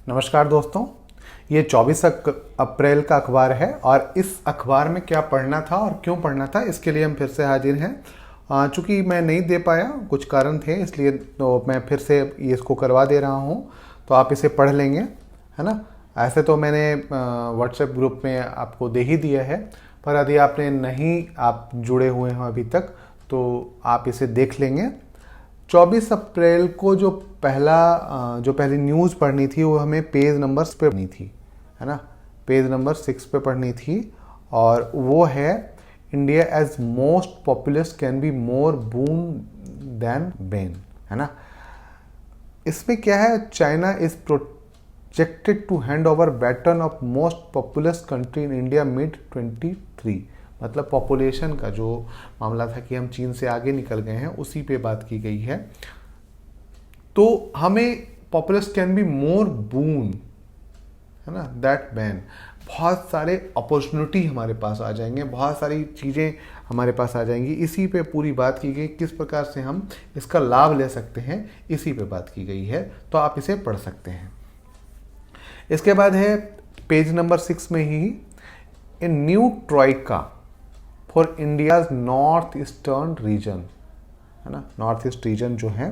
नमस्कार दोस्तों, ये 24 अप्रैल का अखबार है और इस अखबार में क्या पढ़ना था और क्यों पढ़ना था इसके लिए हम फिर से हाजिर हैं। चूँकि मैं नहीं दे पाया, कुछ कारण थे, इसलिए तो मैं फिर से ये इसको करवा दे रहा हूँ, तो आप इसे पढ़ लेंगे, है ना। ऐसे तो मैंने व्हाट्सएप ग्रुप में आपको दे ही दिया है, पर यदि आपने नहीं आप जुड़े हुए हैं अभी तक तो आप इसे देख लेंगे। 24 अप्रैल को जो पहली न्यूज़ पढ़नी थी वो हमें पेज नंबर 6 पे पढ़नी थी, है ना। पेज नंबर 6 पे पढ़नी थी और वो है India as most populous can be more boon than bane, है ना। इसमें क्या है, China is projected to hand over baton of most populous country in India mid 23। मतलब पॉपुलेशन का जो मामला था कि हम चीन से आगे निकल गए हैं, उसी पे बात की गई है। तो हमें पॉपुलस कैन बी मोर बून, है ना, दैट बैन। बहुत सारे अपॉर्चुनिटी हमारे पास आ जाएंगे, बहुत सारी चीज़ें हमारे पास आ जाएंगी। इसी पे पूरी बात की गई, किस प्रकार से हम इसका लाभ ले सकते हैं, इसी पे बात की गई है। तो आप इसे पढ़ सकते हैं। इसके बाद है पेज नंबर 6 में ही a new troika for India's north eastern region, है ना। नॉर्थ ईस्ट रीजन जो है,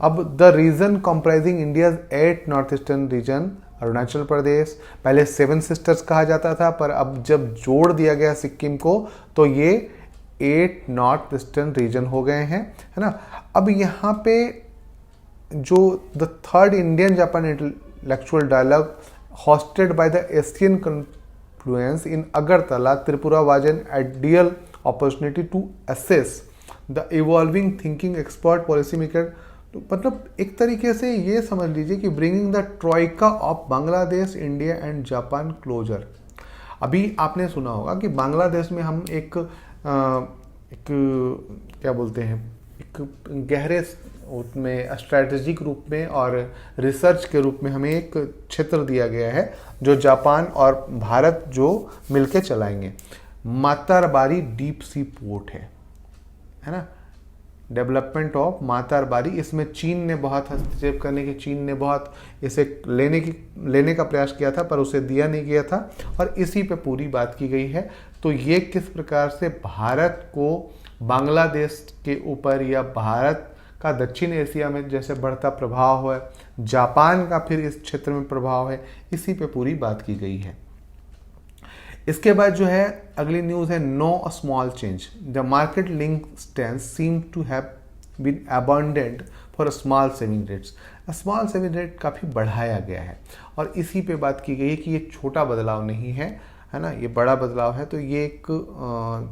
अब the region comprising India's 8 north eastern region, Arunachal Pradesh, पहले 7 सिस्टर्स कहा जाता था, पर अब जब जोड़ दिया गया सिक्किम को तो ये 8 नॉर्थ ईस्टर्न रीजन हो गए हैं, है ना। अब यहाँ पे जो the third Indian Japan intellectual dialogue hosted by the Asian influence in Agartala, Tripura was an ideal opportunity to assess the evolving thinking expert policy maker। तो मतलब एक तरीके से ये समझ लीजिए कि bringing the troika of Bangladesh, India and Japan closer. अभी आपने सुना होगा कि बांग्लादेश में हम एक क्या बोलते हैं, एक गहरे उसमें स्ट्रैटेजिक रूप में और रिसर्च के रूप में हमें एक क्षेत्र दिया गया है जो जापान और भारत जो मिलके चलाएंगे। मातारबारी डीप सी पोर्ट है ना। डेवलपमेंट ऑफ मातारबारी, इसमें चीन ने बहुत हस्तक्षेप करने की, चीन ने बहुत इसे लेने का प्रयास किया था, पर उसे दिया नहीं गया था और इसी पे पूरी बात की गई है। तो ये किस प्रकार से भारत को बांग्लादेश के ऊपर या भारत का दक्षिण एशिया में जैसे बढ़ता प्रभाव है, जापान का फिर इस क्षेत्र में प्रभाव है, इसी पे पूरी बात की गई है। इसके बाद जो है अगली न्यूज़ है no small change, the market link stance seem to have been abandoned for small saving rates. Small saving rate काफ़ी बढ़ाया गया है और इसी पे बात की गई है कि ये छोटा बदलाव नहीं है, है ना, ये बड़ा बदलाव है। तो ये एक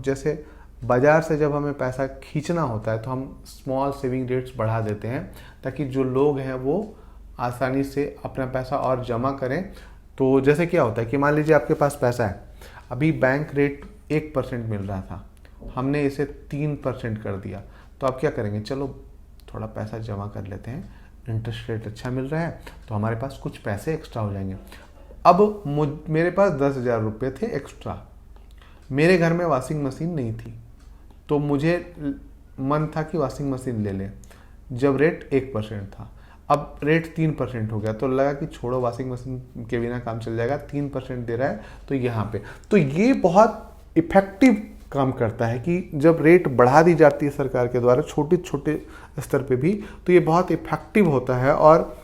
जैसे बाज़ार से जब हमें पैसा खींचना होता है तो हम स्मॉल सेविंग रेट्स बढ़ा देते हैं ताकि जो लोग हैं वो आसानी से अपना पैसा और जमा करें। तो जैसे क्या होता है कि मान लीजिए आपके पास पैसा है, अभी बैंक रेट 1% मिल रहा था, हमने इसे 3% कर दिया, तो आप क्या करेंगे, चलो थोड़ा पैसा जमा कर लेते हैं, इंटरेस्ट रेट अच्छा मिल रहा है तो हमारे पास कुछ पैसे एक्स्ट्रा हो जाएंगे। अब मेरे पास 10,000 रुपये थे एक्स्ट्रा, मेरे घर में वॉशिंग मशीन नहीं थी, तो मुझे मन था कि वॉशिंग मशीन ले लें। जब रेट 1% था, अब रेट 3% हो गया, तो लगा कि छोड़ो वॉशिंग मशीन के बिना काम चल जाएगा, 3% दे रहा है। तो यहाँ पे तो ये बहुत इफेक्टिव काम करता है कि जब रेट बढ़ा दी जाती है सरकार के द्वारा छोटे छोटे स्तर पे भी, तो ये बहुत इफेक्टिव होता है और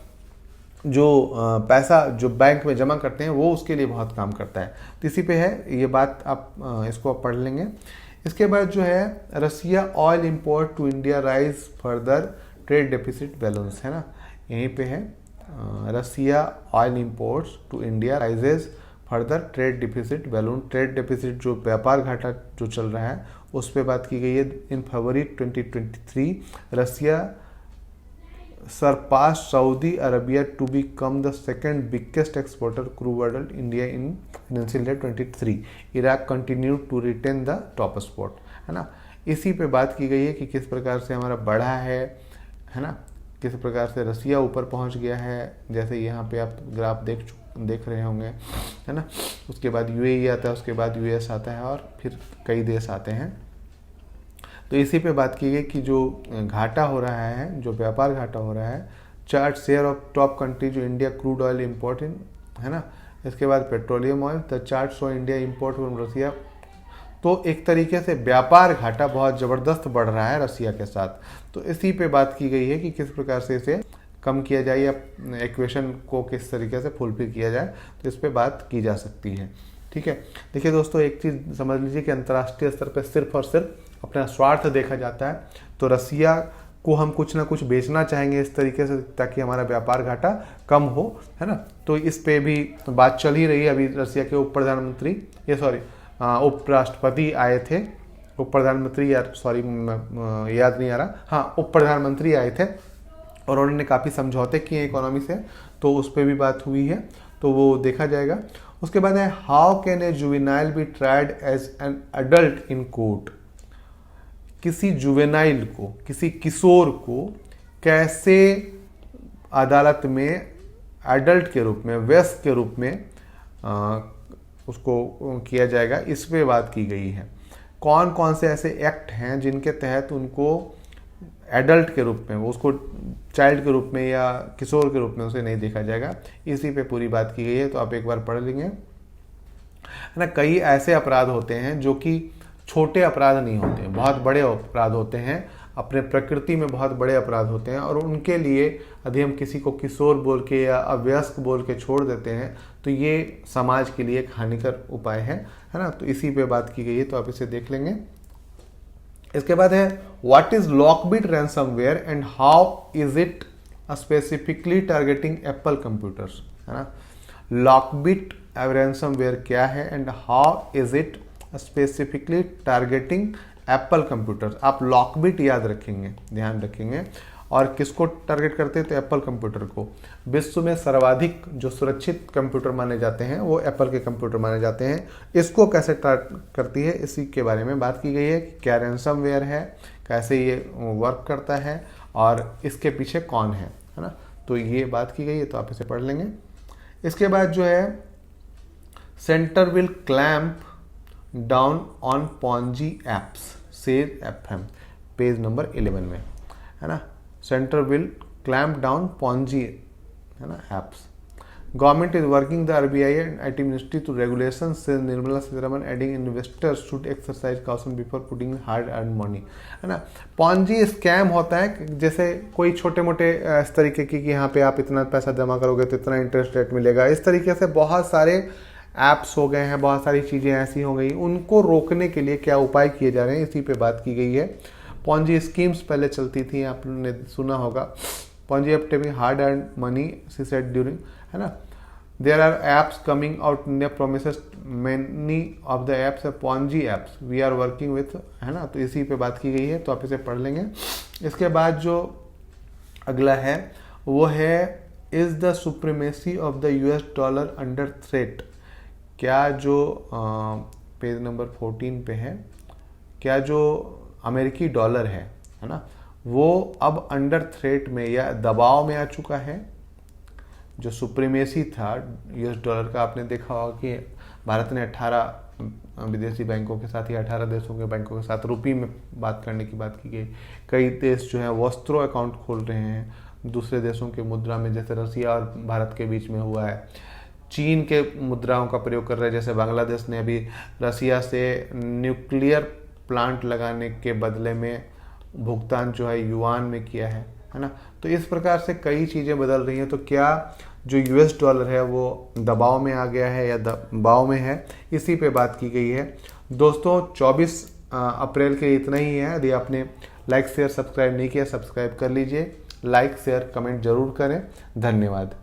जो पैसा जो बैंक में जमा करते हैं वो उसके लिए बहुत काम करता है। तो इसी पे है ये बात, आप इसको आप पढ़ लेंगे। इसके बाद जो है Russia oil import to India rise further trade deficit balance, है ना, यहीं पे है Russia oil imports to India rises further trade deficit balloon. Trade deficit जो व्यापार घाटा जो चल रहा है उस पर बात की गई है। In February 2023 Russia surpass Saudi Arabia to become the second biggest exporter crude oil India in financial year 23। Iraq continue to retain the top spot, है ना। इसी पे बात की गई है कि किस प्रकार से हमारा बढ़ा है ना, किस प्रकार से रसिया ऊपर पहुंच गया है। जैसे यहाँ पे आप ग्राफ देख रहे होंगे, है ना। उसके बाद यूएई आता है, उसके बाद यूएस आता है और फिर कई देश आते हैं। तो इसी पे बात की गई कि जो घाटा हो रहा है, जो व्यापार घाटा हो रहा है, chart share of top country जो इंडिया क्रूड ऑयल इम्पोर्टिंग है ना, इसके बाद petroleum oil, the chart show India import from Russia. तो एक तरीके से व्यापार घाटा बहुत ज़बरदस्त बढ़ रहा है रसिया के साथ। तो इसी पे बात की गई है कि किस प्रकार से इसे कम किया जाए या इक्वेशन को किस तरीके से फुलफिल किया जाए, तो इस पे बात की जा सकती है। ठीक है, देखिए दोस्तों, एक चीज़ समझ लीजिए कि अंतर्राष्ट्रीय स्तर पर सिर्फ और सिर्फ अपना स्वार्थ देखा जाता है। तो रसिया को हम कुछ ना कुछ बेचना चाहेंगे इस तरीके से ताकि हमारा व्यापार घाटा कम हो, है ना। तो इस पे भी बात चल ही रही है। अभी रसिया के उप प्रधानमंत्री उपराष्ट्रपति आए थे, उप प्रधानमंत्री याद नहीं आ रहा, हाँ उप प्रधानमंत्री आए थे और उन्होंने काफ़ी समझौते किए इकोनॉमी से, तो उस पर भी बात हुई है, तो वो देखा जाएगा। उसके बाद है how can a juvenile be tried as an adult in court. किसी जुवेनाइल को, किसी किशोर को कैसे अदालत में एडल्ट के रूप में, वयस्क के रूप में उसको किया जाएगा, इस पे बात की गई है। कौन कौन से ऐसे एक्ट हैं जिनके तहत उनको एडल्ट के रूप में, उसको चाइल्ड के रूप में या किशोर के रूप में उसे नहीं देखा जाएगा, इसी पे पूरी बात की गई है। तो आप एक बार पढ़ लेंगे, है ना। कई ऐसे अपराध होते हैं जो कि छोटे अपराध नहीं होते हैं, बहुत बड़े अपराध होते हैं, अपने प्रकृति में बहुत बड़े अपराध होते हैं, और उनके लिए यदि हम किसी को किशोर बोल के या अवयस्क बोल के छोड़ देते हैं तो ये समाज के लिए एक हानिकर उपाय है ना। तो इसी पे बात की गई है, तो आप इसे देख लेंगे। इसके बाद है what is LockBit ransomware and how is it specifically targeting Apple computers, है ना। लॉकबिट रैंसमवेयर क्या है and how is it specifically targeting Apple computers. आप लॉकबिट याद रखेंगे, ध्यान रखेंगे, और किसको टारगेट करते हैं, तो एप्पल कंप्यूटर को। विश्व में सर्वाधिक जो सुरक्षित कंप्यूटर माने जाते हैं वो एप्पल के कंप्यूटर माने जाते हैं। इसको कैसे टारगेट करती है, इसी के बारे में बात की गई है कि क्या रैंसमवेयर है, कैसे ये वर्क करता है और इसके पीछे कौन है ना। तो ये बात की गई है, तो आप इसे पढ़ लेंगे। इसके बाद जो है centre will clamp down on Ponzi apps says FM, page number 11 में, है ना। Centre will clamp down Ponzi, है ना, apps. Government is working the RBI and IT ministry to regulation से Nirmala Sitharaman adding investors should exercise caution before putting hard earn money, है ना। Ponzi scam होता है, जैसे कोई छोटे मोटे इस तरीके की कि यहाँ पे आप इतना पैसा जमा करोगे तो इतना इंटरेस्ट रेट मिलेगा, इस तरीके से बहुत सारे ऐप्स हो गए हैं, बहुत सारी चीज़ें ऐसी हो गई, उनको रोकने के लिए क्या उपाय किए जा रहे हैं, इसी पे बात की गई है। पॉन्जी स्कीम्स पहले चलती थी, आपने सुना होगा, Ponzi app taking hard earn money she said during, है ना। There are apps coming out India promises many of the apps है Ponzi apps we are working with, है ना। तो इसी पे बात की गई है, तो आप इसे पढ़ लेंगे। इसके बाद जो अगला है वो है is the supremacy of the US dollar under threat. क्या जो पेज नंबर 14 पे है, क्या जो अमेरिकी डॉलर है ना, वो अब अंडर थ्रेट में या दबाव में आ चुका है। जो सुप्रीमेसी था US डॉलर का, आपने देखा होगा कि भारत ने 18 विदेशी बैंकों के साथ या 18 देशों के बैंकों के साथ रुपये में बात करने की बात की गई। कई देश जो है वस्त्रों अकाउंट खोल रहे हैं दूसरे देशों के मुद्रा में, जैसे रसिया और भारत के बीच में हुआ है। चीन के मुद्राओं का प्रयोग कर रहे हैं, जैसे बांग्लादेश ने अभी रसिया से न्यूक्लियर प्लांट लगाने के बदले में भुगतान जो है युआन में किया है ना। तो इस प्रकार से कई चीज़ें बदल रही हैं। तो क्या जो US डॉलर है वो दबाव में आ गया है या दबाव में है, इसी पे बात की गई है। दोस्तों 24 अप्रैल के इतना ही है। यदि आपने लाइक शेयर सब्सक्राइब नहीं किया, सब्सक्राइब कर लीजिए। लाइक शेयर कमेंट जरूर करें। धन्यवाद।